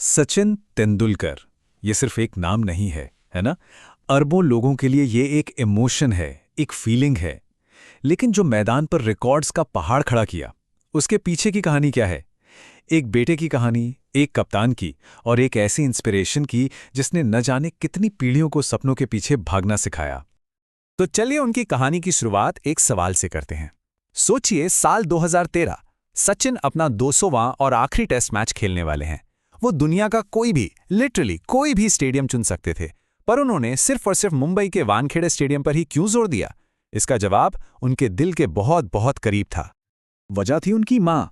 सचिन तेंदुलकर ये सिर्फ एक नाम नहीं है ना? अरबों लोगों के लिए ये एक इमोशन है, एक फीलिंग है। लेकिन जो मैदान पर रिकॉर्ड्स का पहाड़ खड़ा किया, उसके पीछे की कहानी क्या है? एक बेटे की कहानी, एक कप्तान की, और एक ऐसी इंस्पिरेशन की जिसने न जाने कितनी पीढ़ियों को सपनों के पीछे भागना सिखाया। तो चलिए उनकी कहानी की शुरुआत एक सवाल से करते हैं। सोचिए, साल 2013, सचिन अपना 200वां और आखिरी टेस्ट मैच खेलने वाले हैं। वो दुनिया का कोई भी, लिटरली कोई भी स्टेडियम चुन सकते थे, पर उन्होंने सिर्फ और सिर्फ मुंबई के वानखेड़े स्टेडियम पर ही क्यों जोर दिया? इसका जवाब उनके दिल के बहुत बहुत करीब था। वजह थी उनकी माँ।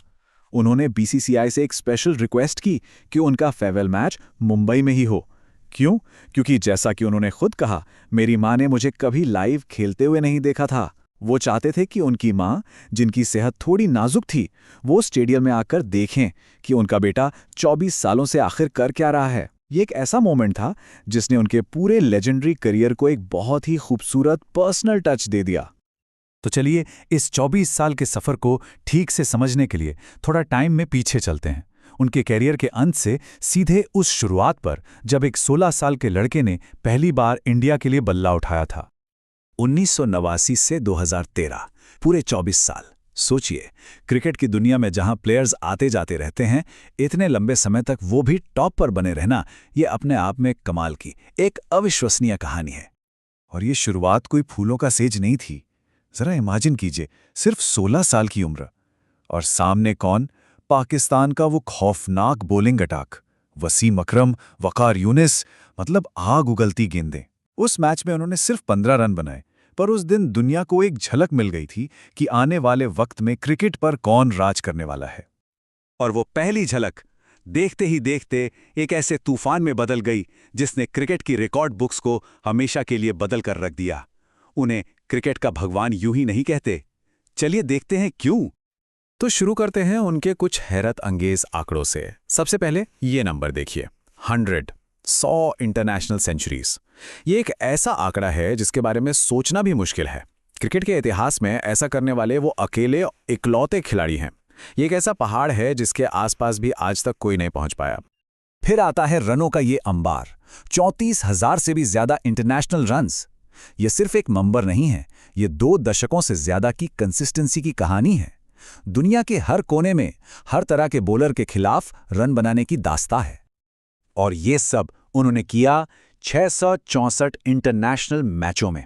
उन्होंने बीसीसीआई से एक स्पेशल रिक्वेस्ट की कि उनका फेयरवेल मैच मुंबई में ही हो। क्यों? क्योंकि जैसा कि उन्होंने खुद कहा, मेरी माँ ने मुझे कभी लाइव खेलते हुए नहीं देखा था। वो चाहते थे कि उनकी माँ, जिनकी सेहत थोड़ी नाजुक थी, वो स्टेडियम में आकर देखें कि उनका बेटा 24 सालों से आखिर कर क्या रहा है। ये एक ऐसा मोमेंट था जिसने उनके पूरे लेजेंडरी करियर को एक बहुत ही खूबसूरत पर्सनल टच दे दिया। तो चलिए इस 24 साल के सफ़र को ठीक से समझने के लिए थोड़ा टाइम में पीछे चलते हैं, उनके कैरियर के अंत से सीधे उस शुरुआत पर जब एक 16 साल के लड़के ने पहली बार इंडिया के लिए बल्ला उठाया था। 1989 से 2013, पूरे 24 साल। सोचिए, क्रिकेट की दुनिया में जहां प्लेयर्स आते जाते रहते हैं, इतने लंबे समय तक वो भी टॉप पर बने रहना, ये अपने आप में कमाल की, एक अविश्वसनीय कहानी है। और ये शुरुआत कोई फूलों का सेज नहीं थी। जरा इमेजिन कीजिए, सिर्फ 16 साल की उम्र, और सामने कौन? पाकिस्तान का वो खौफनाक बॉलिंग अटैक, वसीम अकरम, वकार यूनिस, मतलब आग उगलती गेंदें। उस मैच में उन्होंने सिर्फ 15 रन बनाए, पर उस दिन दुनिया को एक झलक मिल गई थी कि आने वाले वक्त में क्रिकेट पर कौन राज करने वाला है। और वो पहली झलक देखते ही देखते एक ऐसे तूफान में बदल गई जिसने क्रिकेट की रिकॉर्ड बुक्स को हमेशा के लिए बदल कर रख दिया। उन्हें क्रिकेट का भगवान यूं ही नहीं कहते। चलिए देखते हैं क्यों। तो शुरू करते हैं उनके कुछ हैरत अंगेज आंकड़ों से। सबसे पहले ये नंबर देखिए, 100 इंटरनेशनल सेंचुरीज। ये एक ऐसा आंकड़ा है जिसके बारे में सोचना भी मुश्किल है। क्रिकेट के इतिहास में ऐसा करने वाले वो अकेले इकलौते खिलाड़ी हैं। ये एक ऐसा पहाड़ है जिसके आसपास भी आज तक कोई नहीं पहुंच पाया। फिर आता है रनों का ये अंबार, 34,000 से भी ज्यादा इंटरनेशनल रन्स। ये सिर्फ एक नंबर नहीं है, ये 2 दशकों से ज्यादा की कंसिस्टेंसी की कहानी है। दुनिया के हर कोने में हर तरह के बॉलर के खिलाफ रन बनाने की दास्तां है। और ये सब उन्होंने किया 664 इंटरनेशनल मैचों में।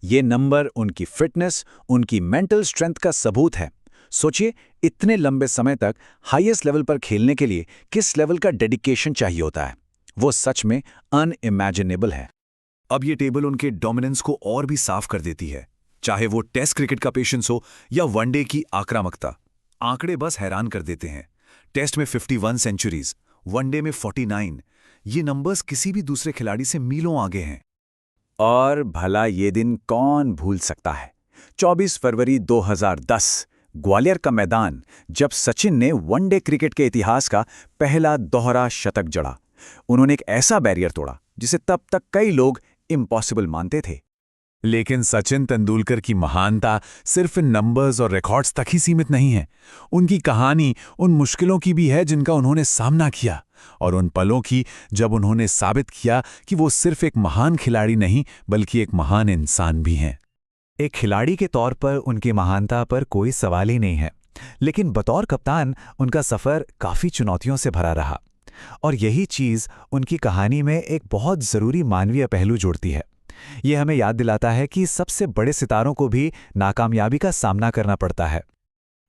ये नंबर उनकी फिटनेस, उनकी मेंटल स्ट्रेंथ का सबूत है। सोचिए, इतने लंबे समय तक हाईएस्ट लेवल पर खेलने के लिए किस लेवल का डेडिकेशन चाहिए होता है। वो सच में अनइमेजिनेबल है। अब ये टेबल उनके डोमिनेंस को और भी साफ कर देती है, चाहे वो टेस्ट क्रिकेट का पेशेंस हो या वनडे की आक्रामकता। आंकड़े बस हैरान कर देते हैं। टेस्ट में 51 सेंचुरीज, वनडे में 49। ये नंबर्स किसी भी दूसरे खिलाड़ी से मीलों आगे हैं। और भला ये दिन कौन भूल सकता है? 24 फरवरी 2010, ग्वालियर का मैदान, जब सचिन ने वनडे क्रिकेट के इतिहास का पहला दोहरा शतक जड़ा। उन्होंने एक ऐसा बैरियर तोड़ा जिसे तब तक कई लोग इम्पॉसिबल मानते थे। लेकिन सचिन तेंदुलकर की महानता सिर्फ इन नंबर्स और रिकॉर्ड्स तक ही सीमित नहीं है। उनकी कहानी उन मुश्किलों की भी है जिनका उन्होंने सामना किया, और उन पलों की जब उन्होंने साबित किया कि वो सिर्फ एक महान खिलाड़ी नहीं बल्कि एक महान इंसान भी हैं। एक खिलाड़ी के तौर पर उनकी महानता पर कोई सवाल ही नहीं है, लेकिन बतौर कप्तान उनका सफ़र काफ़ी चुनौतियों से भरा रहा। और यही चीज़ उनकी कहानी में एक बहुत ज़रूरी मानवीय पहलू जोड़ती है। ये हमें याद दिलाता है कि सबसे बड़े सितारों को भी नाकामयाबी का सामना करना पड़ता है।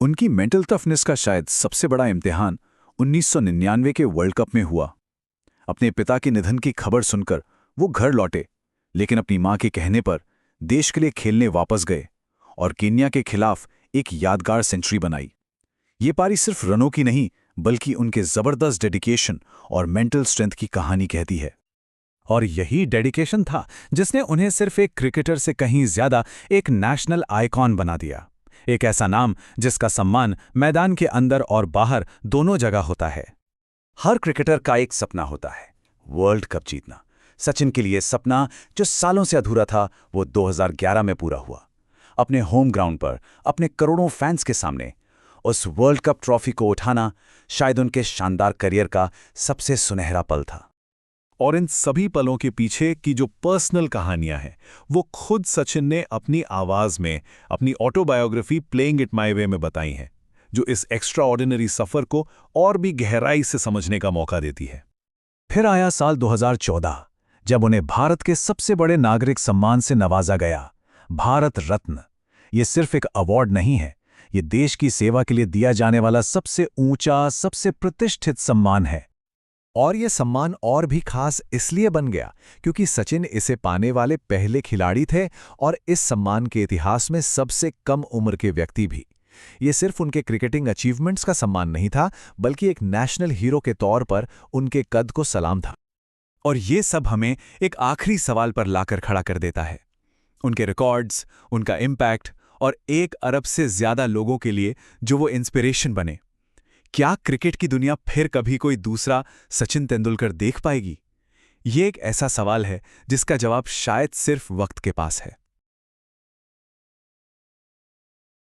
उनकी मेंटल टफनेस का शायद सबसे बड़ा इम्तिहान 1999 के वर्ल्ड कप में हुआ। अपने पिता के निधन की खबर सुनकर वो घर लौटे, लेकिन अपनी मां के कहने पर देश के लिए खेलने वापस गए और केन्या के खिलाफ एक यादगार सेंचुरी बनाई। ये पारी सिर्फ रनों की नहीं, बल्कि उनके जबरदस्त डेडिकेशन और मेंटल स्ट्रेंथ की कहानी कहती है। और यही डेडिकेशन था जिसने उन्हें सिर्फ एक क्रिकेटर से कहीं ज्यादा एक नेशनल आइकॉन बना दिया। एक ऐसा नाम जिसका सम्मान मैदान के अंदर और बाहर दोनों जगह होता है। हर क्रिकेटर का एक सपना होता है, वर्ल्ड कप जीतना। सचिन के लिए सपना जो सालों से अधूरा था, वो 2011 में पूरा हुआ। अपने होम ग्राउंड पर, अपने करोड़ों फैंस के सामने। उस वर्ल्ड कप ट्रॉफी को उठाना शायद उनके शानदार करियर का सबसे सुनहरा पल था। और इन सभी पलों के पीछे की जो पर्सनल कहानियां हैं वो खुद सचिन ने अपनी आवाज में अपनी autobiography playing it my way में बताई हैं, जो इस एक्स्ट्रा ऑर्डिनरी सफर को और भी गहराई से समझने का मौका देती है। फिर आया साल 2014, जब उन्हें भारत के सबसे बड़े नागरिक सम्मान से नवाजा गया, भारत रत्न। ये सिर्फ एक अवार्ड नहीं है, ये देश की सेवा के लिए दिया जाने वाला सबसे ऊंचा, सबसे प्रतिष्ठित सम्मान है। और ये सम्मान और भी खास इसलिए बन गया क्योंकि सचिन इसे पाने वाले पहले खिलाड़ी थे और इस सम्मान के इतिहास में सबसे कम उम्र के व्यक्ति भी। ये सिर्फ उनके क्रिकेटिंग अचीवमेंट्स का सम्मान नहीं था, बल्कि एक नेशनल हीरो के तौर पर उनके कद को सलाम था। और ये सब हमें एक आखिरी सवाल पर लाकर खड़ा कर देता है। उनके रिकॉर्ड्स, उनका इम्पैक्ट और 1 अरब से ज्यादा लोगों के लिए जो वो इंस्पिरेशन बने, क्या क्रिकेट की दुनिया फिर कभी कोई दूसरा सचिन तेंदुलकर देख पाएगी? ये एक ऐसा सवाल है जिसका जवाब शायद सिर्फ वक्त के पास है।